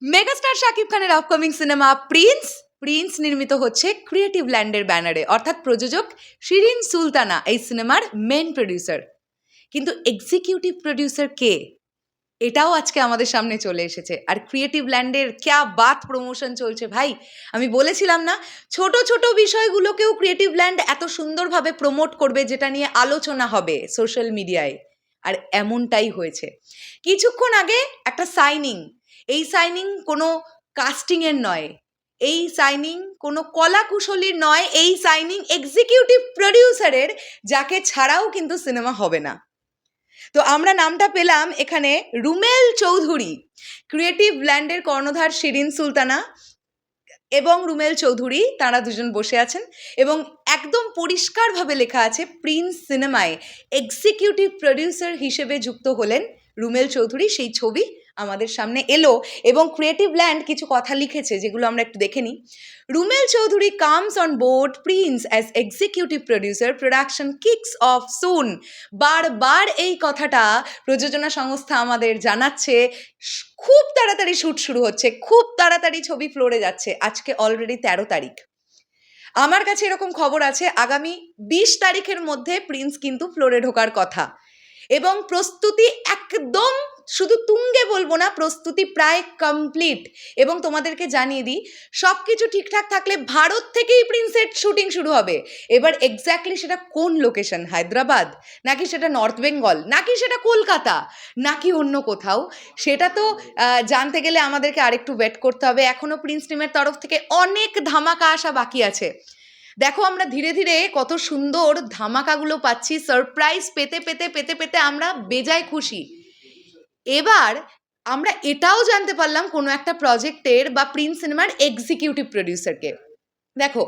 Megastar Shakib খানের upcoming cinema Prince নির্মিত হচ্ছে ক্রিয়েটিভ ল্যান্ডের ব্যানারে, অর্থাৎ প্রযোজক শিরিন সুলতানা এই সিনেমার মেন প্রডিউসার। কিন্তু এক্সিকিউটিভ প্রডিউসার কে, এটাও আজকে আমাদের সামনে চলে এসেছে। আর ক্রিয়েটিভ ল্যান্ডের ক্যা বাত প্রমোশন চলছে ভাই। আমি বলেছিলাম না, ছোট ছোট বিষয়গুলোকেও ক্রিয়েটিভ ল্যান্ড এত সুন্দরভাবে প্রমোট করবে, যেটা নিয়ে আলোচনা হবে সোশ্যাল মিডিয়ায়। আর এমনটাই হয়েছে। কিছুক্ষণ আগে একটা সাইনিং, এই সাইনিং কোনো কাস্টিংয়ের নয়, এই সাইনিং কোনো কলাকুশলীর নয়, এই সাইনিং এক্সিকিউটিভ প্রডিউসারের, যাকে ছাড়াও কিন্তু সিনেমা হবে না। তো আমরা নামটা পেলাম এখানে রুমেল চৌধুরী। ক্রিয়েটিভ ল্যান্ডের কর্ণধার শিরিন সুলতানা এবং রুমেল চৌধুরী, তারা দুজন বসে আছেন এবং একদম পরিষ্কারভাবে লেখা আছে প্রিন্স সিনেমায় এক্সিকিউটিভ প্রডিউসার হিসেবে যুক্ত হলেন রুমেল চৌধুরী। সেই ছবি আমাদের সামনে এলো এবং ক্রিয়েটিভ ল্যান্ড কিছু কথা লিখেছে, যেগুলো আমরা একটু দেখে নিই। Rumel Chowdhury comes on board Prince as executive producer, production kicks off soon. বারবার এই কথাটা প্রযোজনা সংস্থা আমাদের জানাচ্ছে। খুব তাড়াতাড়ি শ্যুট শুরু হচ্ছে, খুব তাড়াতাড়ি ছবি ফ্লোরে যাচ্ছে। আজকে অলরেডি 13 তারিখ। আমার কাছে এরকম খবর আছে আগামী 20 তারিখের মধ্যে প্রিন্স কিন্তু ফ্লোরে ঢোকার কথা। এবং প্রস্তুতি একদম, শুধু তুঙ্গে বলবো না, প্রস্তুতি প্রায় কমপ্লিট। এবং তোমাদেরকে জানিয়ে দিই, সব কিছু ঠিকঠাক থাকলে ভারত থেকেই প্রিন্সের শুটিং শুরু হবে। এবার এক্স্যাক্টলি সেটা কোন লোকেশন, হায়দ্রাবাদ নাকি সেটা নর্থ বেঙ্গল নাকি সেটা কলকাতা নাকি অন্য কোথাও, সেটা তো জানতে গেলে আমাদেরকে আরেকটু ওয়েট করতে হবে। এখনও প্রিন্স টিমের তরফ থেকে অনেক ধামাকা আসা বাকি আছে। দেখো আমরা ধীরে ধীরে কত সুন্দর ধামাকাগুলো পাচ্ছি, সারপ্রাইজ পেতে পেতে পেতে পেতে আমরা বেজায় খুশি। এবার আমরা এটাও জানতে পারলাম কোনো একটা প্রজেক্টের বা প্রিন্স সিনেমার এক্সিকিউটিভ প্রডিউসারকে। দেখো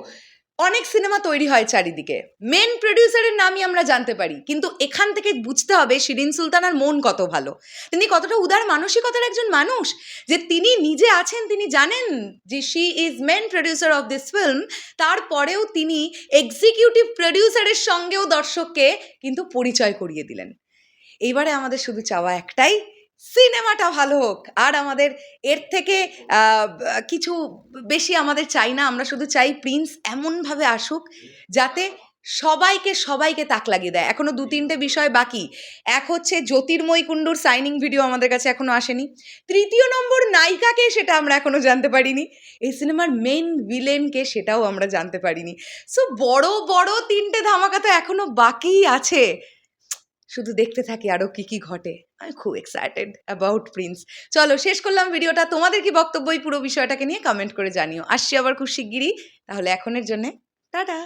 অনেক সিনেমা তৈরি হয় চারিদিকে, মেন প্রডিউসারের নামই আমরা জানতে পারি, কিন্তু এখান থেকে বুঝতে হবে শিরিন সুলতানার মন কত ভালো, তিনি কতটা উদার মানসিকতার একজন মানুষ, যে তিনি নিজে আছেন, তিনি জানেন যে she is main producer of this film, তারপরেও তিনি এক্সিকিউটিভ প্রডিউসারের সঙ্গেও দর্শককে কিন্তু পরিচয় করিয়ে দিলেন। এইবারে আমাদের শুধু চাওয়া একটাই, সিনেমাটা ভালো হোক। আর আমাদের এর থেকে কিছু বেশি আমাদের চাই না, আমরা শুধু চাই প্রিন্স এমনভাবে আসুক যাতে সবাইকে তাক লাগিয়ে দেয়। এখনও 2-3টে বিষয় বাকি। এক হচ্ছে জ্যোতির্ময় কুণ্ডুর সাইনিং ভিডিও আমাদের কাছে এখনও আসেনি। তৃতীয় নম্বর নায়িকাকে, সেটা আমরা এখনও জানতে পারিনি। এই সিনেমার মেন ভিলেনকে, সেটাও আমরা জানতে পারিনি। সো বড় বড় 3টে ধামাকা তো এখনও বাকিই আছে। শুধু দেখতে থাকি আরও কি কি ঘটে। আমি খুব এক্সাইটেড অ্যাবাউট প্রিন্স। চলো শেষ করলাম ভিডিওটা। তোমাদের কি বক্তব্য এই পুরো বিষয়টাকে নিয়ে কমেন্ট করে জানিও। আসছি আবার খুব শিগগিরই। তাহলে এখনের জন্যে টাটা।